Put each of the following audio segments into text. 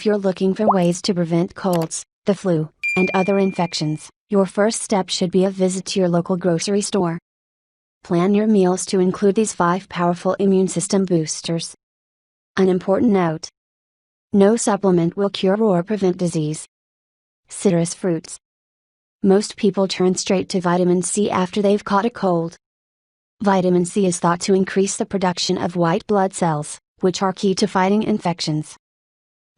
If you're looking for ways to prevent colds, the flu, and other infections, your first step should be a visit to your local grocery store. Plan your meals to include these 5 powerful immune system boosters. An important note: no supplement will cure or prevent disease. Citrus fruits. Most people turn straight to vitamin C after they've caught a cold. Vitamin C is thought to increase the production of white blood cells, which are key to fighting infections.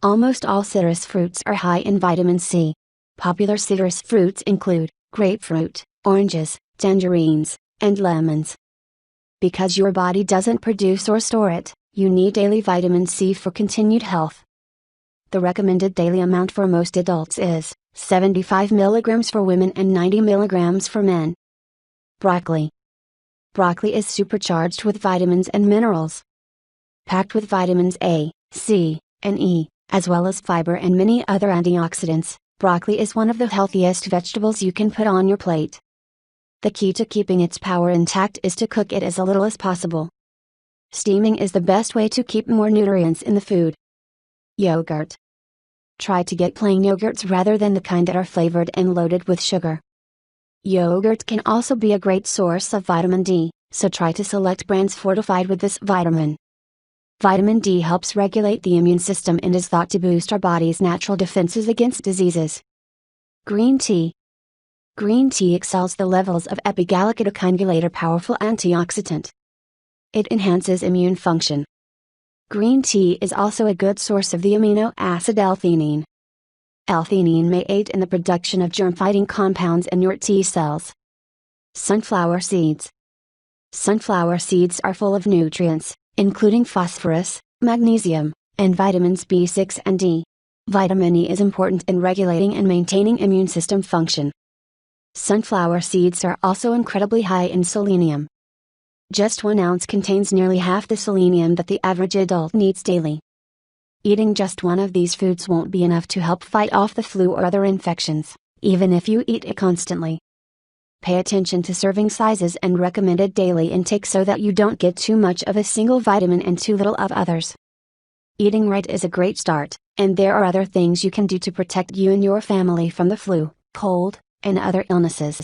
Almost all citrus fruits are high in vitamin C. Popular citrus fruits include grapefruit, oranges, tangerines, and lemons. Because your body doesn't produce or store it, you need daily vitamin C for continued health. The recommended daily amount for most adults is 75 mg for women and 90 mg for men. Broccoli. Broccoli is supercharged with vitamins and minerals. Packed with vitamins A, C, and E, as well as fiber and many other antioxidants, broccoli is one of the healthiest vegetables you can put on your plate. The key to keeping its power intact is to cook it as little as possible. Steaming is the best way to keep more nutrients in the food. Yogurt. Try to get plain yogurts rather than the kind that are flavored and loaded with sugar. Yogurt can also be a great source of vitamin D, so try to select brands fortified with this vitamin. Vitamin D helps regulate the immune system and is thought to boost our body's natural defenses against diseases. Green tea. Green tea excels the levels of epigallocatechin, a powerful antioxidant. It enhances immune function. Green tea is also a good source of the amino acid L-theanine. L-theanine may aid in the production of germ-fighting compounds in your T cells. Sunflower seeds. Sunflower seeds are full of nutrients, including phosphorus, magnesium, and vitamins B6 and D. Vitamin E is important in regulating and maintaining immune system function. Sunflower seeds are also incredibly high in selenium. Just 1 ounce contains nearly half the selenium that the average adult needs daily. Eating just one of these foods won't be enough to help fight off the flu or other infections, even if you eat it constantly. Pay attention to serving sizes and recommended daily intake so that you don't get too much of a single vitamin and too little of others. Eating right is a great start, and there are other things you can do to protect you and your family from the flu, cold, and other illnesses.